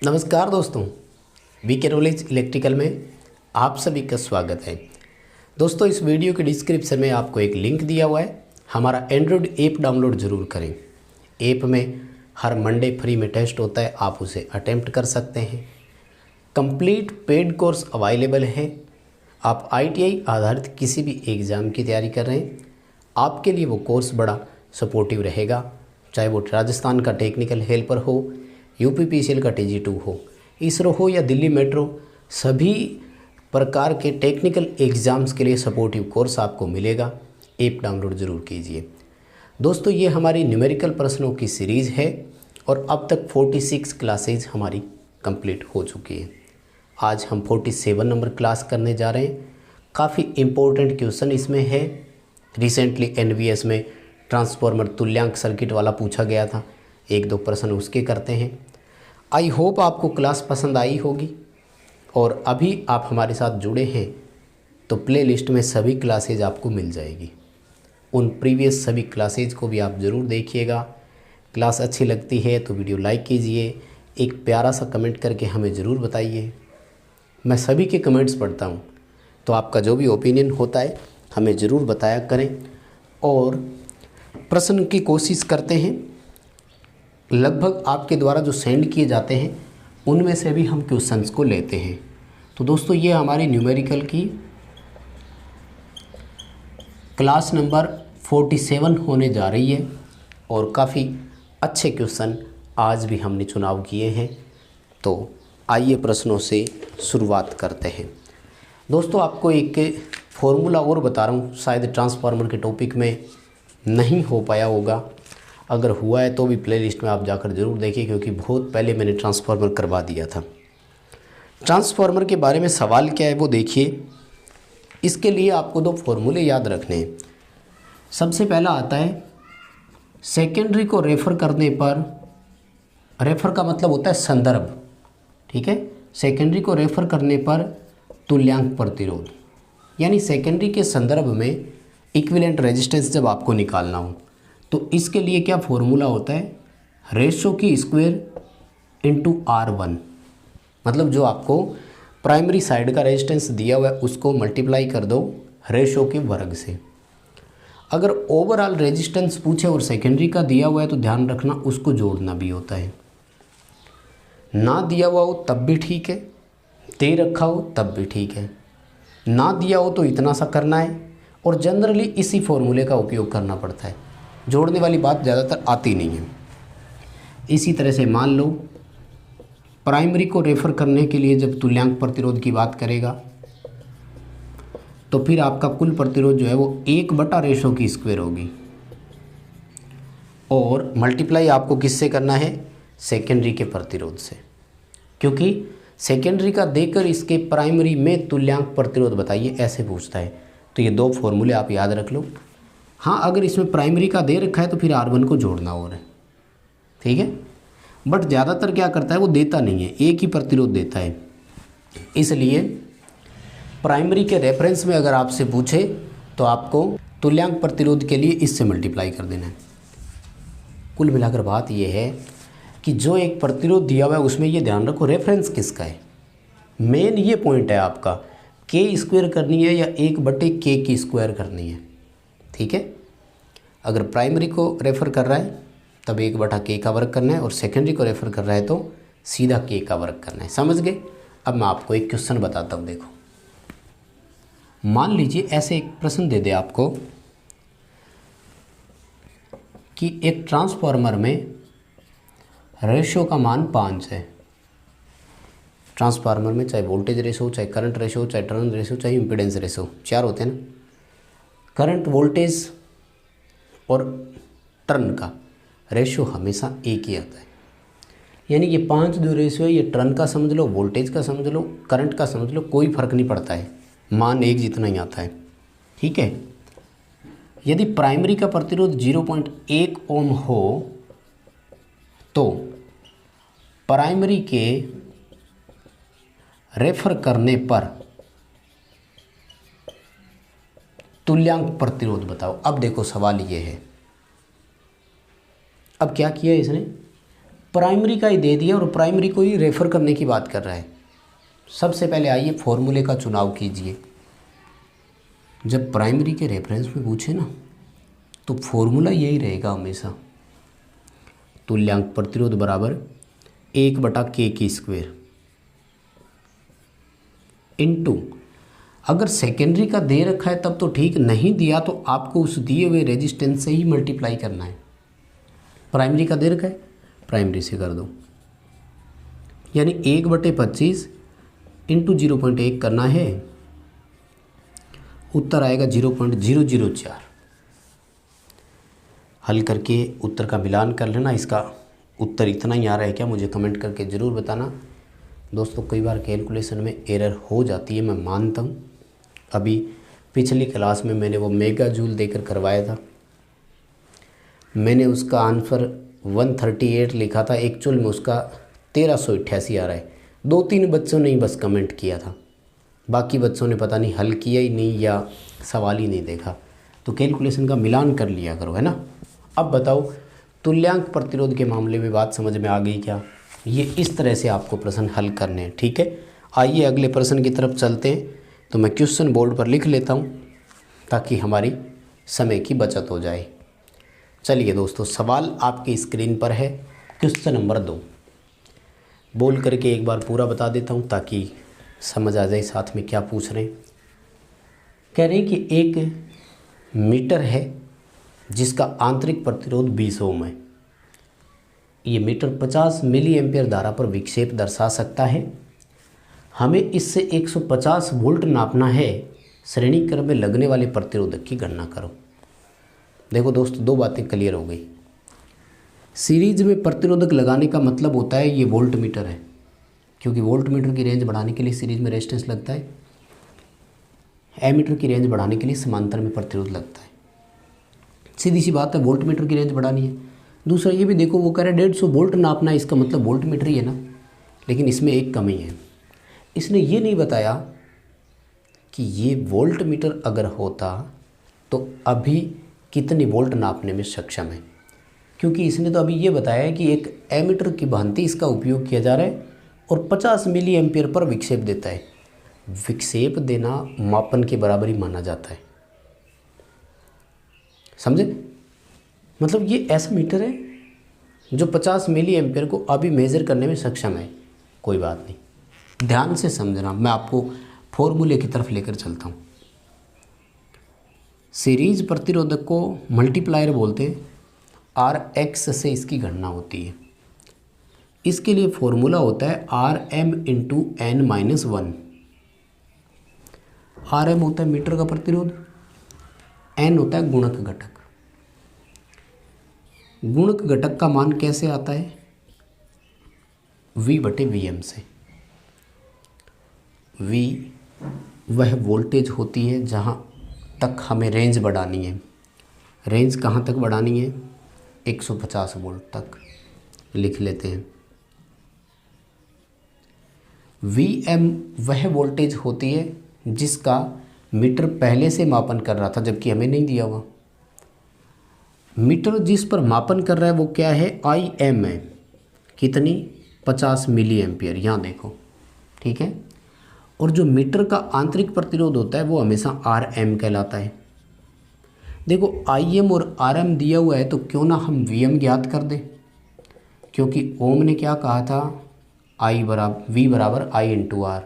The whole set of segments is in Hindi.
नमस्कार दोस्तों, वीके नॉलेज इलेक्ट्रिकल में आप सभी का स्वागत है। दोस्तों, इस वीडियो के डिस्क्रिप्शन में आपको एक लिंक दिया हुआ है। हमारा एंड्रॉयड ऐप डाउनलोड ज़रूर करें। ऐप में हर मंडे फ्री में टेस्ट होता है, आप उसे अटेम्प्ट कर सकते हैं। कंप्लीट पेड कोर्स अवेलेबल है। आप ITI आधारित किसी भी एग्ज़ाम की तैयारी कर रहे हैं, आपके लिए वो कोर्स बड़ा सपोर्टिव रहेगा। चाहे वो राजस्थान का टेक्निकल हेल्पर हो, UPPCL का TG2 हो, इसरो हो या दिल्ली मेट्रो, सभी प्रकार के टेक्निकल एग्ज़ाम्स के लिए सपोर्टिव कोर्स आपको मिलेगा। ऐप डाउनलोड ज़रूर कीजिए। दोस्तों, ये हमारी न्यूमेरिकल प्रश्नों की सीरीज़ है और अब तक 46 क्लासेज हमारी कंप्लीट हो चुकी है। आज हम 47 नंबर क्लास करने जा रहे हैं। काफ़ी इम्पोर्टेंट क्वेश्चन इसमें है। रिसेंटली NVS में ट्रांसफार्मर तुल्यांक सर्किट वाला पूछा गया था, एक दो प्रश्न उसके करते हैं। आई होप आपको क्लास पसंद आई होगी और अभी आप हमारे साथ जुड़े हैं तो प्ले लिस्ट में सभी क्लासेज आपको मिल जाएगी। उन प्रीवियस सभी क्लासेज को भी आप ज़रूर देखिएगा। क्लास अच्छी लगती है तो वीडियो लाइक कीजिए, एक प्यारा सा कमेंट करके हमें ज़रूर बताइए। मैं सभी के कमेंट्स पढ़ता हूँ, तो आपका जो भी ओपिनियन होता है हमें ज़रूर बताया करें और प्रश्न की कोशिश करते हैं। लगभग आपके द्वारा जो सेंड किए जाते हैं उनमें से भी हम क्वेश्चंस को लेते हैं। तो दोस्तों, ये हमारी न्यूमेरिकल की क्लास नंबर 47 होने जा रही है और काफ़ी अच्छे क्वेश्चन आज भी हमने चुनाव किए हैं। तो आइए प्रश्नों से शुरुआत करते हैं। दोस्तों, आपको एक फॉर्मूला और बता रहा हूँ, शायद ट्रांसफार्मर के टॉपिक में नहीं हो पाया होगा। अगर हुआ है तो भी प्लेलिस्ट में आप जाकर ज़रूर देखिए, क्योंकि बहुत पहले मैंने ट्रांसफार्मर करवा दिया था। ट्रांसफार्मर के बारे में सवाल क्या है वो देखिए। इसके लिए आपको दो फॉर्मूले याद रखने हैं। सबसे पहला आता है सेकेंडरी को रेफ़र करने पर, रेफ़र का मतलब होता है संदर्भ, ठीक है। सेकेंडरी को रेफ़र करने पर तुल्यांक प्रतिरोध, यानी सेकेंडरी के संदर्भ में इक्विवेलेंट रेजिस्टेंस जब आपको निकालना हो तो इसके लिए क्या फॉर्मूला होता है, रेशो की स्क्वायर इंटू R1। मतलब जो आपको प्राइमरी साइड का रेजिस्टेंस दिया हुआ है उसको मल्टीप्लाई कर दो रेशो के वर्ग से। अगर ओवरऑल रेजिस्टेंस पूछे और सेकेंडरी का दिया हुआ है तो ध्यान रखना उसको जोड़ना भी होता है। ना दिया हुआ हो तब भी ठीक है, दे रखा हो तब भी ठीक है। ना दिया हो तो इतना सा करना है और जनरली इसी फॉर्मूले का उपयोग करना पड़ता है। जोड़ने वाली बात ज़्यादातर आती नहीं है। इसी तरह से मान लो प्राइमरी को रेफ़र करने के लिए जब तुल्यांक प्रतिरोध की बात करेगा तो फिर आपका कुल प्रतिरोध जो है वो 1 रेशो की स्क्वायर होगी और मल्टीप्लाई आपको किससे करना है, सेकेंडरी के प्रतिरोध से, क्योंकि सेकेंडरी का देकर इसके प्राइमरी में तुल्यांक प्रतिरोध बताइए ऐसे पूछता है। तो ये दो फॉर्मूले आप याद रख लो। हाँ, अगर इसमें प्राइमरी का दे रखा है तो फिर R1 को जोड़ना और है, ठीक है। बट ज़्यादातर क्या करता है वो देता नहीं है, एक ही प्रतिरोध देता है। इसलिए प्राइमरी के रेफरेंस में अगर आपसे पूछे तो आपको तुल्यांक प्रतिरोध के लिए इससे मल्टीप्लाई कर देना है। कुल मिलाकर बात यह है कि जो एक प्रतिरोध दिया हुआ है उसमें ये ध्यान रखो रेफरेंस किसका है। मेन ये पॉइंट है आपका, K स्क्वायर करनी है या 1/K की स्क्वायर करनी है, ठीक है। अगर प्राइमरी को रेफ़र कर रहा है तब 1/K का वर्ग करना है और सेकेंडरी को रेफ़र कर रहा है तो सीधा K का वर्ग करना है। समझ गए। अब मैं आपको एक क्वेश्चन बताता हूँ। देखो, मान लीजिए ऐसे एक प्रश्न दे दे आपको कि एक ट्रांसफार्मर में रेशो का मान 5 है। ट्रांसफार्मर में चाहे वोल्टेज रेशो, चाहे करंट रेशो, चाहे टर्न रेशो, चाहे इम्पीडेंस रेशो, 4 होते हैं ना। करंट, वोल्टेज और टर्न का रेशो हमेशा एक ही आता है। यानी ये 5 जो रेशो है ये टर्न का समझ लो, वोल्टेज का समझ लो, करंट का समझ लो, कोई फ़र्क नहीं पड़ता है, मान एक जितना ही आता है, ठीक है। यदि प्राइमरी का प्रतिरोध 0.1 ओम हो तो प्राइमरी के रेफर करने पर तुल्यांक प्रतिरोध बताओ। अब देखो सवाल ये है, अब क्या किया इसने, प्राइमरी का ही दे दिया और प्राइमरी को ही रेफ़र करने की बात कर रहा है। सबसे पहले आइए फॉर्मूले का चुनाव कीजिए। जब प्राइमरी के रेफरेंस में पूछे ना तो फॉर्मूला यही रहेगा हमेशा, तुल्यांक प्रतिरोध बराबर 1/k की स्क्वायर इनटू, अगर सेकेंडरी का दे रखा है तब तो ठीक, नहीं दिया तो आपको उस दिए हुए रेजिस्टेंस से ही मल्टीप्लाई करना है। प्राइमरी का दे रखा है, प्राइमरी से कर दो, यानी 1/25 इंटू 0.1 करना है, उत्तर आएगा 0.004। हल करके उत्तर का मिलान कर लेना। इसका उत्तर इतना ही आ रहा है क्या, मुझे कमेंट करके ज़रूर बताना। दोस्तों कई बार कैलकुलेशन में एरर हो जाती है, मैं मानता हूँ। अभी पिछली क्लास में मैंने वो मेगा जूल देकर करवाया था, मैंने उसका आंसर 138 लिखा था, एक्चुअल में उसका 1388 आ रहा है। 2-3 बच्चों ने ही बस कमेंट किया था, बाकी बच्चों ने पता नहीं हल किया ही नहीं या सवाल ही नहीं देखा। तो कैलकुलेशन का मिलान कर लिया करो, है ना। अब बताओ तुल्यांक प्रतिरोध के मामले में बात समझ में आ गई क्या। ये इस तरह से आपको प्रश्न हल करने हैं, ठीक है। आइए अगले प्रश्न की तरफ चलते हैं। तो मैं क्वेश्चन बोर्ड पर लिख लेता हूँ ताकि हमारी समय की बचत हो जाए। चलिए दोस्तों, सवाल आपकी स्क्रीन पर है, क्वेश्चन नंबर 2। बोल करके एक बार पूरा बता देता हूँ ताकि समझ आ जाए साथ में क्या पूछ रहे हैं। कह रहे हैं कि एक मीटर है जिसका आंतरिक प्रतिरोध 20 ओम है। ये मीटर 50 मिली एम्पियर धारा पर विक्षेप दर्शा सकता है। हमें इससे 150 वोल्ट नापना है। श्रेणी क्रम में लगने वाले प्रतिरोधक की गणना करो। देखो दोस्तों, दो बातें क्लियर हो गई। सीरीज में प्रतिरोधक लगाने का मतलब होता है ये वोल्ट मीटर है, क्योंकि वोल्ट मीटर की रेंज बढ़ाने के लिए सीरीज में रेजिस्टेंस लगता है, एमीटर की रेंज बढ़ाने के लिए समांतर में प्रतिरोध लगता है। सीधी सी बात है, वोल्ट मीटर की रेंज बढ़ानी है। दूसरा ये भी देखो, वो कह रहे 150 वोल्ट नापना है, इसका मतलब वोल्ट मीटर ही है ना। लेकिन इसमें एक कमी है, इसने ये नहीं बताया कि ये वोल्ट मीटर अगर होता तो अभी कितनी वोल्ट नापने में सक्षम है, क्योंकि इसने तो अभी ये बताया है कि एक एमीटर की भांति इसका उपयोग किया जा रहा है और 50 मिली एम्पियर पर विक्षेप देता है। विक्षेप देना मापन के बराबर ही माना जाता है, समझे। मतलब ये ऐसा मीटर है जो 50 मिली एम्पियर को अभी मेज़र करने में सक्षम है। कोई बात नहीं, ध्यान से समझना, मैं आपको फॉर्मूले की तरफ लेकर चलता हूँ। सीरीज प्रतिरोधक को मल्टीप्लायर बोलते हैं, Rx से इसकी गणना होती है। इसके लिए फॉर्मूला होता है Rm इंटू n-1। Rm होता है मीटर का प्रतिरोध, n होता है गुणक घटक। गुणक घटक का मान कैसे आता है, V/Vm से। V वह वोल्टेज होती है जहाँ तक हमें रेंज बढ़ानी है। रेंज कहाँ तक बढ़ानी है, 150 वोल्ट तक। लिख लेते हैं। Vm वह वोल्टेज होती है जिसका मीटर पहले से मापन कर रहा था, जबकि हमें नहीं दिया हुआ। मीटर जिस पर मापन कर रहा है वो क्या है, Im है। कितनी, 50 मिली एम्पियर, यहाँ देखो, ठीक है। और जो मीटर का आंतरिक प्रतिरोध होता है वो हमेशा Rm कहलाता है। देखो Im और Rm दिया हुआ है, तो क्यों ना हम Vm ज्ञात कर दें, क्योंकि ओम ने क्या कहा था, V बराबर I इंटू R।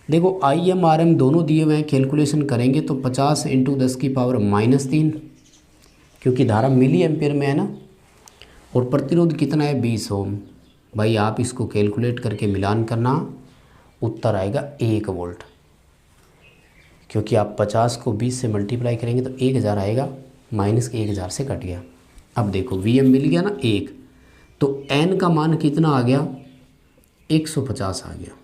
देखो Im Rm दोनों दिए हुए हैं, कैलकुलेशन करेंगे तो 50 इंटू 10 की पावर -3, क्योंकि धारा मिली एम्पियर में है ना, और प्रतिरोध कितना है, 20 ओम। भाई आप इसको कैलकुलेट करके मिलान करना, उत्तर आएगा 1 वोल्ट, क्योंकि आप 50 को 20 से मल्टीप्लाई करेंगे तो 1000 आएगा, -1000 से कट गया। अब देखो Vm मिल गया ना 1, तो n का मान कितना आ गया, 150 आ गया।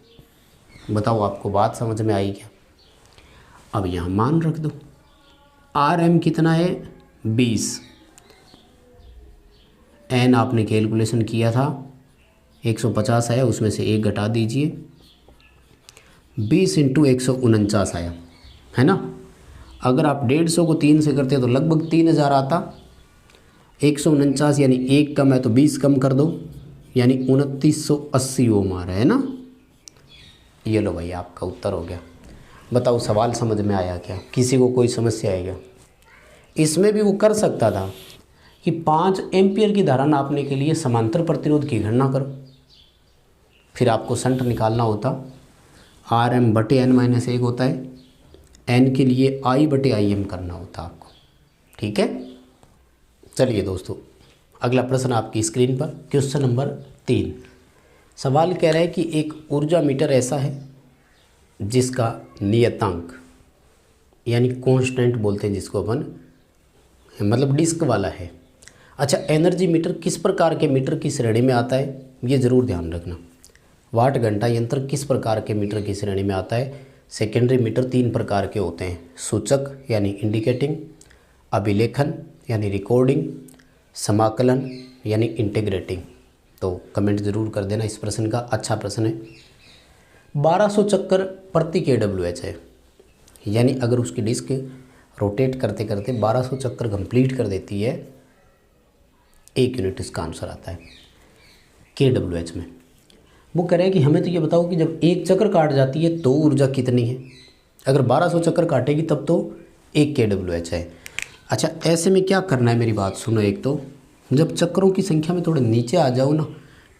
बताओ आपको बात समझ में आई क्या। अब यहाँ मान रख दो, Rm कितना है, 20। n आपने कैलकुलेशन किया था, 150 आया, उसमें से 1 घटा दीजिए, 20 इंटू 149 आया, है ना। अगर आप 150 को 3 से करते तो लगभग 3000 आता, 149 यानी 1 कम है तो 20 कम कर दो, यानी 2980 ओम आ रहा है ना। ये लो भाई आपका उत्तर हो गया। बताओ सवाल समझ में आया क्या? किसी को कोई समस्या आएगा? इसमें भी वो कर सकता था कि 5 एम्पियर की धारा नापने के लिए समांतर प्रतिरोध की गणना करो, फिर आपको शंट निकालना होता, RM/n-1 होता है, n के लिए I/IM करना होता आपको। ठीक है, चलिए दोस्तों अगला प्रश्न आपकी स्क्रीन पर, क्वेश्चन नंबर 3। सवाल कह रहा है कि एक ऊर्जा मीटर ऐसा है जिसका नियतांक यानी कांस्टेंट बोलते हैं जिसको अपन, मतलब डिस्क वाला है। अच्छा, एनर्जी मीटर किस प्रकार के मीटर की श्रेणी में आता है, ये ज़रूर ध्यान रखना। वाट घंटा यंत्र किस प्रकार के मीटर की श्रेणी में आता है? सेकेंडरी मीटर 3 प्रकार के होते हैं, सूचक यानी इंडिकेटिंग, अभिलेखन यानी रिकॉर्डिंग, समाकलन यानी इंटीग्रेटिंग। तो कमेंट ज़रूर कर देना इस प्रश्न का, अच्छा प्रश्न है। 1200 चक्कर प्रति kWh है, यानी अगर उसकी डिस्क रोटेट करते करते 1200 चक्कर कंप्लीट कर देती है, 1 यूनिट इसका आंसर आता है kWh में। वो कह रहे हैं कि हमें तो ये बताओ कि जब 1 चक्कर काट जाती है तो ऊर्जा कितनी है? अगर 1200 चक्कर काटेगी तब तो 1 kWh है। अच्छा, ऐसे में क्या करना है, मेरी बात सुनो। एक तो जब चक्करों की संख्या में थोड़े नीचे आ जाओ ना,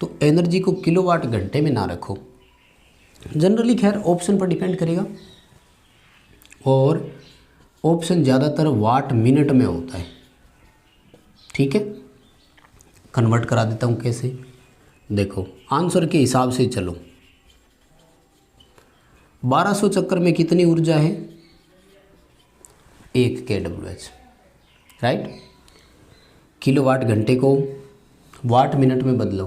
तो एनर्जी को किलोवाट घंटे में ना रखो। जनरली खैर ऑप्शन पर डिपेंड करेगा, और ऑप्शन ज़्यादातर वाट मिनट में होता है। ठीक है, कन्वर्ट करा देता हूँ कैसे, देखो आंसर के हिसाब से चलो। 1200 चक्कर में कितनी ऊर्जा है? 1 kWh, राइट। किलोवाट घंटे को वाट मिनट में बदलो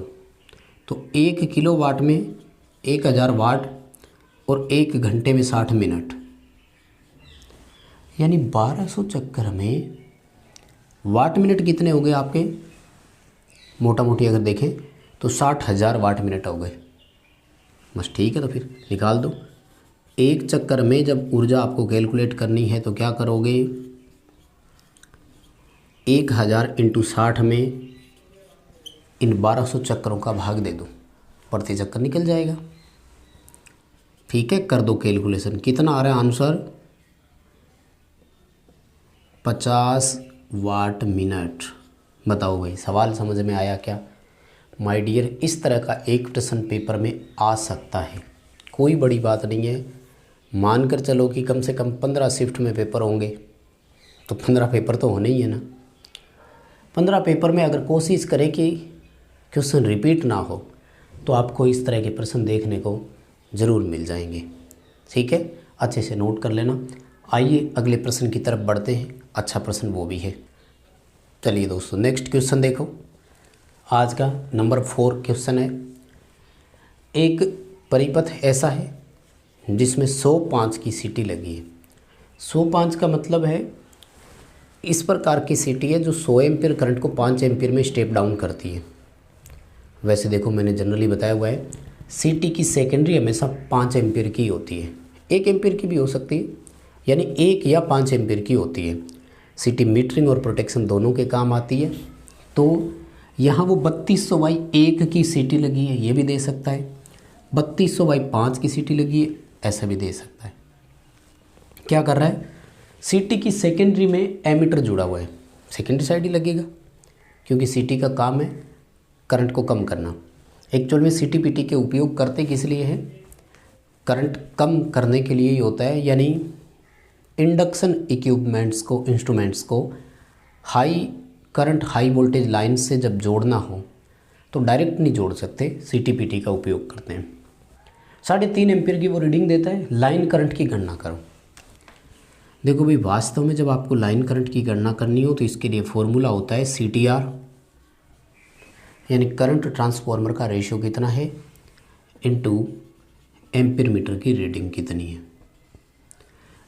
तो 1 किलोवाट में 1000 वाट और 1 घंटे में 60 मिनट, यानी 1200 चक्कर में वाट मिनट कितने हो गए आपके? मोटा मोटी अगर देखें तो 60,000 वाट मिनट हो गए बस। ठीक है, तो फिर निकाल दो। 1 चक्कर में जब ऊर्जा आपको कैलकुलेट करनी है तो क्या करोगे, 1000 × 60 में इन 1200 चक्करों का भाग दे दो, प्रति चक्कर निकल जाएगा। ठीक है, कर दो कैलकुलेशन, कितना आ रहा है आंसर? 50 वाट मिनट। बताओ भाई सवाल समझ में आया क्या? माय डियर, इस तरह का एक प्रश्न पेपर में आ सकता है, कोई बड़ी बात नहीं है। मानकर चलो कि कम से कम 15 शिफ्ट में पेपर होंगे, तो 15 पेपर तो होने ही है ना। 15 पेपर में अगर कोशिश करें कि क्वेश्चन रिपीट ना हो, तो आपको इस तरह के प्रश्न देखने को ज़रूर मिल जाएंगे। ठीक है, अच्छे से नोट कर लेना। आइए अगले प्रश्न की तरफ बढ़ते हैं, अच्छा प्रश्न वो भी है। चलिए दोस्तों नेक्स्ट क्वेश्चन देखो, आज का नंबर 4 क्वेश्चन है। एक परिपथ ऐसा है जिसमें 105 की सीटी लगी है। 105 का मतलब है इस प्रकार की सीटी है जो 100 एम्पीयर करंट को 5 एम्पीयर में स्टेप डाउन करती है। वैसे देखो मैंने जनरली बताया हुआ है, सीटी की सेकेंडरी हमेशा 5 एम्पीयर की होती है, 1 एम्पीयर की भी हो सकती है, यानी 1 या 5 एम्पीयर की होती है। सीटी मीटरिंग और प्रोटेक्शन दोनों के काम आती है। तो यहाँ वो 3200/1 की सीटी लगी है, ये भी दे सकता है। 3200/5 की सीटी लगी है, ऐसा भी दे सकता है। क्या कर रहा है, सीटी की सेकेंडरी में एमीटर जुड़ा हुआ है, सेकेंडरी साइड ही लगेगा, क्योंकि सीटी का काम है करंट को कम करना। एक्चुअल में सीटी पीटी के उपयोग करते किस लिए है? करंट कम करने के लिए ही होता है, यानी इंडक्शन इक्विपमेंट्स को, इंस्ट्रूमेंट्स को high current high voltage line से जब जोड़ना हो तो डायरेक्ट नहीं जोड़ सकते, सीटी पीटी का उपयोग करते हैं। 3.5 एम्पीयर की वो रीडिंग देता है। लाइन करंट की गणना करो। देखो भाई, वास्तव में जब आपको लाइन करंट की गणना करनी हो तो इसके लिए फॉर्मूला होता है CTR, यानी करंट ट्रांसफॉर्मर का रेशियो कितना है इनटू एम्पीयर मीटर की रीडिंग कितनी है।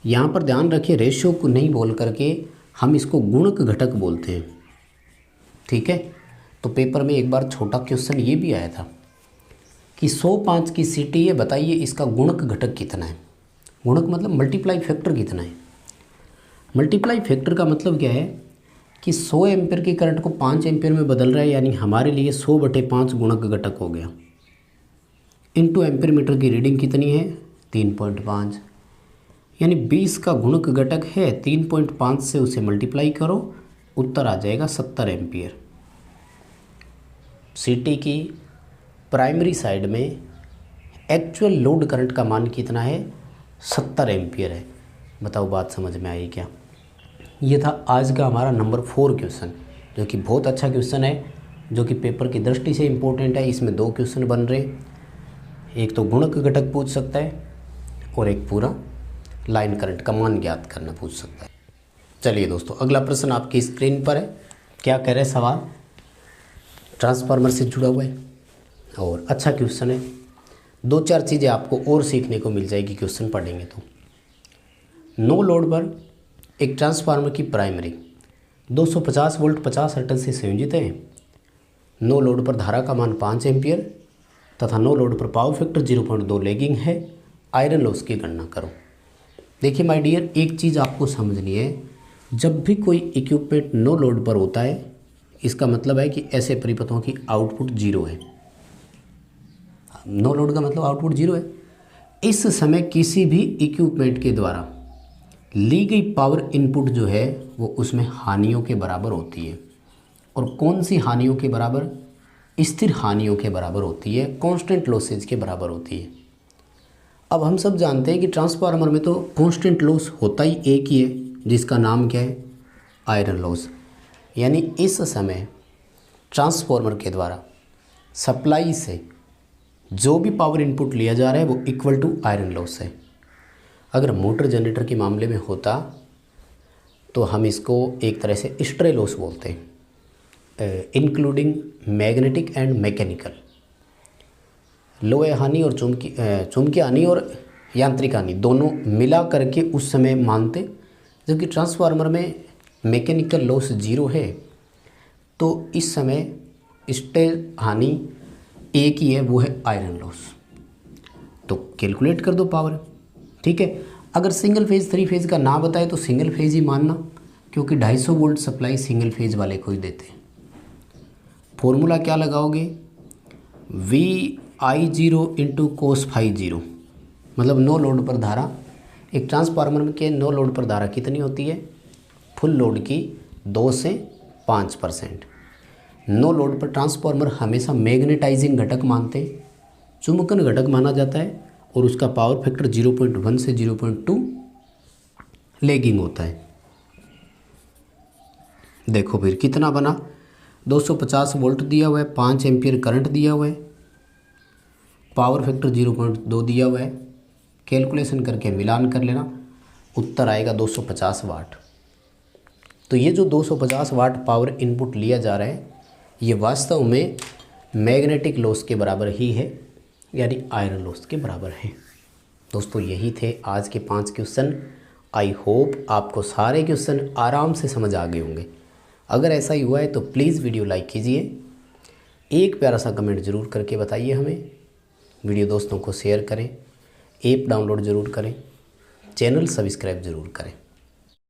यहाँ पर ध्यान रखिए, रेशियो को नहीं बोल करके हम इसको गुणक घटक बोलते हैं। ठीक है, तो पेपर में एक बार छोटा क्वेश्चन ये भी आया था कि 105 की सीटी है, बताइए इसका गुणक घटक कितना है। गुणक मतलब मल्टीप्लाई फैक्टर कितना है। मल्टीप्लाई फैक्टर का मतलब क्या है कि 100 एम्पीयर की करंट को 5 एम्पीयर में बदल रहा है, यानी हमारे लिए 100/5 गुणक घटक हो गया। इनटू एम्पीयर मीटर की रीडिंग कितनी है 3.5, यानी 20 का गुणक घटक है 3.5 से उसे मल्टीप्लाई करो, उत्तर आ जाएगा 70 एम्पीयर। सीटी की प्राइमरी साइड में एक्चुअल लोड करंट का मान कितना है 70 एम्पीयर है। बताओ बात समझ में आई क्या। ये था आज का हमारा नंबर 4 क्वेश्चन, जो कि बहुत अच्छा क्वेश्चन है, जो कि पेपर की दृष्टि से इम्पोर्टेंट है। इसमें 2 क्वेश्चन बन रहे, एक तो गुणक घटक पूछ सकता है और एक पूरा लाइन करंट का मान ज्ञात करना पूछ सकता है। चलिए दोस्तों, अगला प्रश्न आपकी स्क्रीन पर है। क्या कह रहे सवाल, ट्रांसफार्मर से जुड़ा हुआ है और अच्छा क्वेश्चन है। 2-4 चीज़ें आपको और सीखने को मिल जाएगी क्वेश्चन पढ़ेंगे तो। नो लोड पर एक ट्रांसफार्मर की प्राइमरी 250 वोल्ट 50 हर्ट्ज से संयोजित है। नो लोड पर धारा का मान 5 एम्पीयर तथा नो लोड पर पावर फैक्टर 0.2 लैगिंग है। आयरन लॉस की गणना करो। देखिए माय डियर, एक चीज़ आपको समझनी है, जब भी कोई इक्विपमेंट नो लोड पर होता है, इसका मतलब है कि ऐसे परिपथों की आउटपुट 0 है। नो लोड का मतलब आउटपुट 0 है। इस समय किसी भी इक्विपमेंट के द्वारा ली गई पावर इनपुट जो है वो उसमें हानियों के बराबर होती है। और कौन सी हानियों के बराबर, स्थिर हानियों के बराबर होती है, कांस्टेंट लॉसेज के बराबर होती है। अब हम सब जानते हैं कि ट्रांसफार्मर में तो कांस्टेंट लॉस होता ही एक ही है, जिसका नाम क्या है आयरन लॉस। यानी इस समय ट्रांसफार्मर के द्वारा सप्लाई से जो भी पावर इनपुट लिया जा रहा है वो इक्वल टू आयरन लॉस है। अगर मोटर जनरेटर के मामले में होता तो हम इसको एक तरह से स्ट्रे लॉस बोलते हैं, इंक्लूडिंग मैग्नेटिक एंड मैकेनिकल। लोहे हानि और चुंबकीय हानि और यांत्रिक हानि दोनों मिला करके उस समय मानते। जबकि ट्रांसफार्मर में मैकेनिकल लॉस 0 है, तो इस समय स्ट्रे हानि एक ही है, वो है आयरन लॉस। तो कैलकुलेट कर दो पावर, ठीक है। अगर सिंगल फेज 3 फेज का ना बताए तो सिंगल फेज ही मानना, क्योंकि 250 वोल्ट सप्लाई सिंगल फेज वाले को ही देते हैं। फॉर्मूला क्या लगाओगे, VI0 इंटू कोस फाई 0, मतलब नो लोड पर धारा। एक ट्रांसफार्मर के नो लोड पर धारा कितनी होती है, फुल लोड की 2 से 5%। नो लोड पर ट्रांसफार्मर हमेशा मैग्नेटाइजिंग घटक मानते, चुंबकन घटक माना जाता है, और उसका पावर फैक्टर 0.1 से 0.2 लैगिंग होता है। देखो फिर कितना बना, 250 वोल्ट दिया हुआ है, 5 एम्पीयर करंट दिया हुआ है, पावर फैक्टर 0.2 दिया हुआ है। कैलकुलेशन करके मिलान कर लेना, उत्तर आएगा 250 वाट। तो ये जो 250 वाट पावर इनपुट लिया जा रहा है, ये वास्तव में मैग्नेटिक लॉस के बराबर ही है, यानी आयरन लॉस के बराबर है। दोस्तों यही थे आज के 5 क्वेश्चन। आई होप आपको सारे क्वेश्चन आराम से समझ आ गए होंगे। अगर ऐसा ही हुआ है तो प्लीज़ वीडियो लाइक कीजिए, एक प्यारा सा कमेंट ज़रूर करके बताइए हमें, वीडियो दोस्तों को शेयर करें, ऐप डाउनलोड ज़रूर करें, चैनल सब्सक्राइब ज़रूर करें।